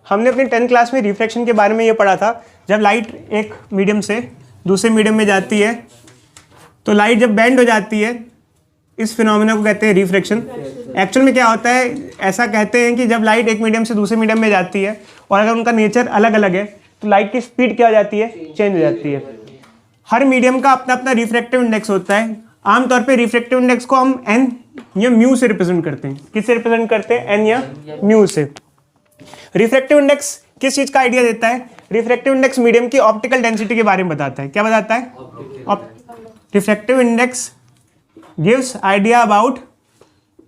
हमने अपनी 10th class में रिफ्रैक्शन के बारे में ये पढ़ा था। जब लाइट एक मीडियम से दूसरे मीडियम में जाती है तो लाइट जब बेंड हो जाती है, इस फिनोमेना को कहते हैं रिफ्रैक्शन। एक्चुअल में क्या होता है, ऐसा कहते हैं कि जब लाइट एक मीडियम से दूसरे मीडियम में जाती है और अगर उनका नेचर अलग अलग है तो लाइट की स्पीड क्या हो जाती है, चेंज हो जाती है। हर मीडियम का अपना अपना रिफ्रैक्टिव इंडेक्स होता है। आमतौर पे रिफ्रैक्टिव इंडेक्स को हम एन या म्यू से रिप्रेजेंट करते हैं। किससे रिप्रेजेंट करते हैं, एन या म्यू से। रिफ्रैक्टिव इंडेक्स किस चीज का आइडिया देता है, रिफ्रैक्टिव इंडेक्स मीडियम की ऑप्टिकल डेंसिटी के बारे में बताता है। क्या बताता है, refractive index gives idea about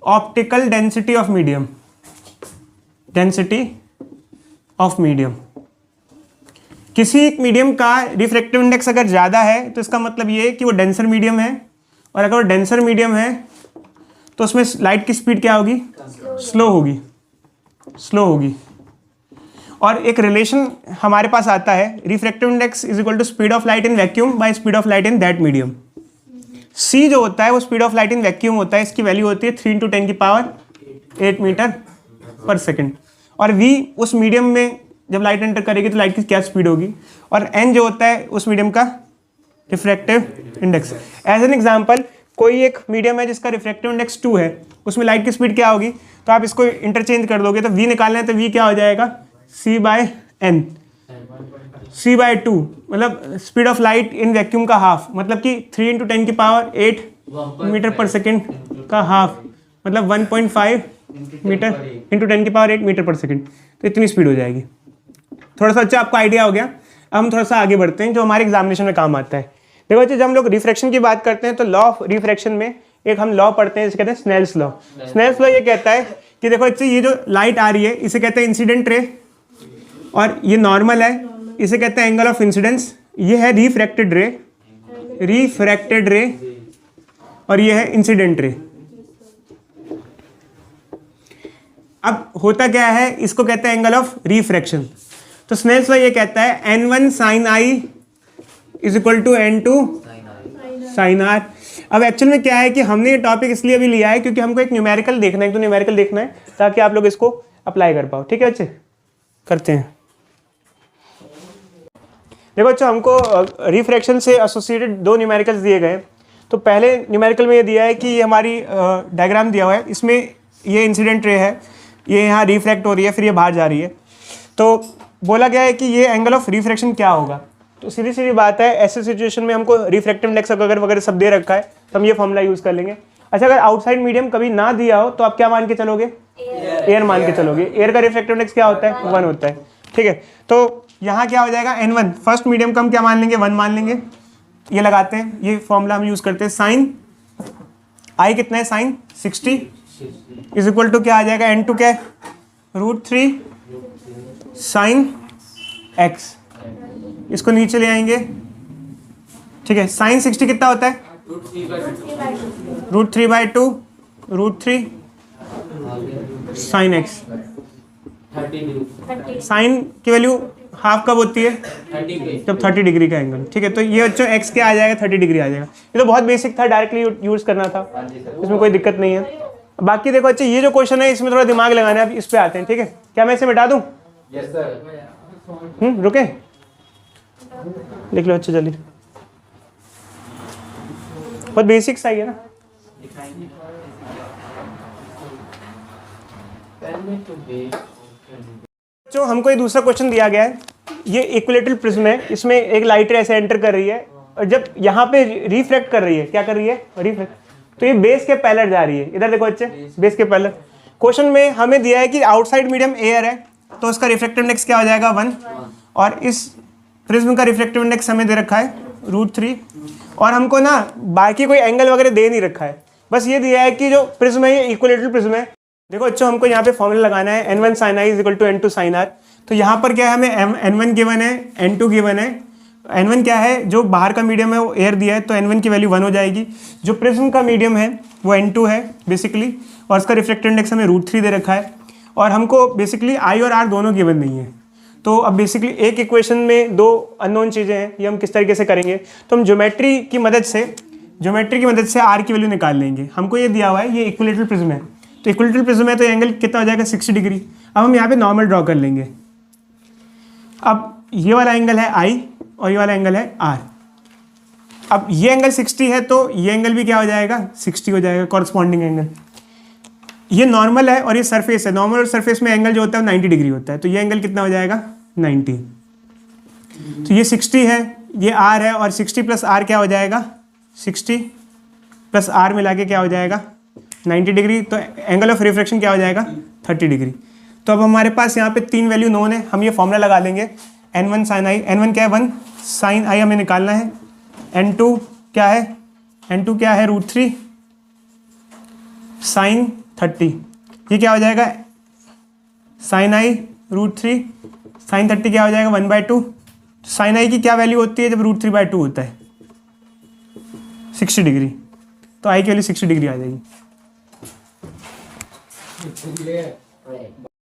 optical density of medium, density of medium. किसी एक मीडियम का रिफ्रैक्टिव इंडेक्स अगर ज़्यादा है तो इसका मतलब ये है कि वो डेंसर मीडियम है, और अगर वो डेंसर मीडियम है तो उसमें लाइट की स्पीड क्या होगी, स्लो होगी, स्लो होगी। और एक रिलेशन हमारे पास आता है, refractive index is equal to speed of light in vacuum by speed of light in that medium. C जो होता है वो speed of light in vacuum होता है, इसकी वैल्यू होती है 3 × 10⁸ मीटर पर सेकेंड। और v उस मीडियम में जब लाइट एंटर करेगी तो लाइट की क्या स्पीड होगी, और n जो होता है उस मीडियम का refractive index. As an example, कोई एक मीडियम है जिसका रिफ्रैक्टिव इंडेक्स 2 है, उसमें लाइट की स्पीड क्या होगी, तो आप इसको इंटरचेंज कर दोगे तो v निकालना है तो v क्या हो जाएगा, c/n, c/2 मतलब speed of light in vacuum का हाफ, मतलब कि 3 × 10⁸ मीटर पर सेकेंड का हाफ, मतलब 1.5 मीटर × 10⁸ मीटर पर सेकेंड। तो इतनी स्पीड हो जाएगी। थोड़ा सा अच्छा आपको आइडिया हो गया। अब हम थोड़ा सा आगे बढ़ते हैं जो हमारे एग्जामिनेशन में काम आता है। देखो बच्चे, जब हम लोग रिफ्रैक्शन की बात करते हैं तो लॉ ऑफ रिफ्रैक्शन में एक हम लॉ पढ़ते हैं जिसे कहते हैं स्नेल्स लॉ। स्नेल्स लॉ ये कहता है कि देखो बच्चे, ये जो लाइट आ रही है इसे कहते हैं इंसिडेंट रे, और ये नॉर्मल है, इसे कहते हैं एंगल ऑफ इंसिडेंस। ये है रिफ्रैक्टेड रे, रिफ्रैक्टेड रे, और ये है इंसिडेंट रे। अब होता क्या है, इसको कहते हैं एंगल ऑफ रिफ्रैक्शन। तो स्नेल्स लॉ ये कहता है n1 sin i is equal to n2 sin r। अब एक्चुअल में क्या है कि हमने ये टॉपिक इसलिए अभी लिया है क्योंकि हमको एक न्यूमेरिकल देखना है, तो न्यूमेरिकल देखना है ताकि आप लोग इसको अप्लाई कर पाओ। ठीक है बच्चे, करते हैं। देखो बच्चों, हमको रिफ्रैक्शन से एसोसिएटेड 2 न्यूमेरिकल्स दिए गए। तो पहले न्यूमेरिकल में ये दिया है कि ये हमारी डायग्राम दिया हुआ है, इसमें ये इंसिडेंट रे है, ये यहाँ रिफ्रैक्ट हो रही है, फिर ये बाहर जा रही है। तो बोला गया है कि ये एंगल ऑफ रिफ्रैक्शन क्या होगा। तो सीधी सीधी बात है, ऐसे सिचुएशन में हमको रिफ्रैक्टिव इंडेक्स अगर वगैरह सब दे रखा है तो हम ये फॉर्मूला यूज़ कर लेंगे। अच्छा, अगर आउटसाइड मीडियम कभी ना दिया हो तो आप क्या मान के चलोगे, एयर मान के चलोगे। एयर का रिफ्रैक्टिव इंडेक्स क्या होता है, 1 होता है। ठीक है, तो यहाँ क्या हो जाएगा, n1 फर्स्ट मीडियम का हम क्या मान लेंगे, 1 मान लेंगे। ये लगाते हैं, ये फॉर्मूला हम यूज़ करते हैं। साइन i कितना है, साइन 60 इज इक्वल टू क्या आ जाएगा, n2 क्या है, √3 साइन x। इसको नीचे ले आएंगे। ठीक है, साइन 60 कितना होता है, √3/2 √3 साइन x। साइन की वैल्यू हाफ कब होती है, जब 30 डिग्री का एंगल। ठीक है, तो ये बच्चों x क्या आ जाएगा, 30 डिग्री आ जाएगा। ये तो बहुत बेसिक था, डायरेक्टली यूज करना था, इसमें कोई दिक्कत नहीं है। बाकी देखो बच्चे, ये जो क्वेश्चन है इसमें थोड़ा दिमाग लगाना है। अब इस पे आते हैं। ठीक है, क्या मैं इसे मिटा दूं, यस सर। रुके, लिख लो अच्छे जल्दी। बहुत बेसिक सा ही है ना। जो हमको ये दूसरा क्वेश्चन दिया गया है, ये इक्विलेटरल प्रिज्म है, इसमें एक लाइट रे ऐसे एंटर कर रही है और जब यहाँ पे रिफ्रैक्ट कर रही है, क्या कर रही है, रिफ्रैक्ट, तो ये बेस के पैरेलल जा रही है। इधर देखो बच्चे, बेस के पैरेलल। क्वेश्चन में हमें दिया है कि आउटसाइड मीडियम एयर है तो उसका रिफ्रैक्टिव इंडेक्स क्या हो जाएगा, 1, और इस प्रिज्म का रिफ्रैक्टिव इंडेक्स हमें दे रखा है √3, और हमको ना बाकी कोई एंगल वगैरह दे नहीं रखा है, बस ये दिया है कि जो प्रिज्म है ये इक्विलेटरल प्रिज्म है। देखो बच्चों, हमको यहाँ पे फॉर्मूला लगाना है, n1 sin i is equal to n2 sin r। तो यहाँ पर क्या है, हमें n1 गिवन है, n2 गिवन है। n1 क्या है, जो बाहर का मीडियम है वो एयर दिया है, तो n1 की वैल्यू 1 हो जाएगी। जो प्रिज्म का मीडियम है वो n2 है बेसिकली, और इसका रिफ्रैक्टिव इंडेक्स हमें √3 दे रखा है, और हमको बेसिकली i और r दोनों गिवन नहीं है। तो अब बेसिकली एक इक्वेशन में 2 अननोन चीज़ें हैं, ये हम किस तरीके से करेंगे, तो हम ज्योमेट्री की मदद से r की वैल्यू निकाल लेंगे। हमको ये दिया हुआ है, ये इक्विलेटरल प्रिज्म है, तो इक्विलेटरल प्रिज्म है तो एंगल कितना हो जाएगा, 60 डिग्री। अब हम यहाँ पे नॉर्मल ड्रॉ कर लेंगे। अब ये वाला एंगल है आई और ये वाला एंगल है आर। अब ये एंगल 60 है तो ये एंगल भी क्या हो जाएगा, 60 हो जाएगा, कॉरस्पॉन्डिंग एंगल। ये नॉर्मल है और ये सरफेस है, नॉर्मल और सरफेस में एंगल जो होता है 90 डिग्री होता है, तो ये एंगल कितना हो जाएगा, 90। तो ये 60 है, ये आर है, और 60 प्लस आर क्या हो जाएगा, 60 प्लस आर मिला के क्या हो जाएगा, 90 डिग्री। तो एंगल ऑफ रिफ्रैक्शन क्या हो जाएगा, 30 डिग्री। तो अब हमारे पास यहाँ पे 3 वैल्यू नोन है, हम ये फॉर्मूला लगा लेंगे, n1 साइन आई, n1 क्या है 1 साइन आई हमें निकालना है, n2 क्या है, n2 क्या है √3 साइन 30, ये क्या हो जाएगा साइन आई √3 साइन 30 क्या हो जाएगा 1/2। साइन आई की क्या वैल्यू होती है जब √3/2 होता है, 60 डिग्री। तो आई की वैल्यू 60 डिग्री आ जाएगी।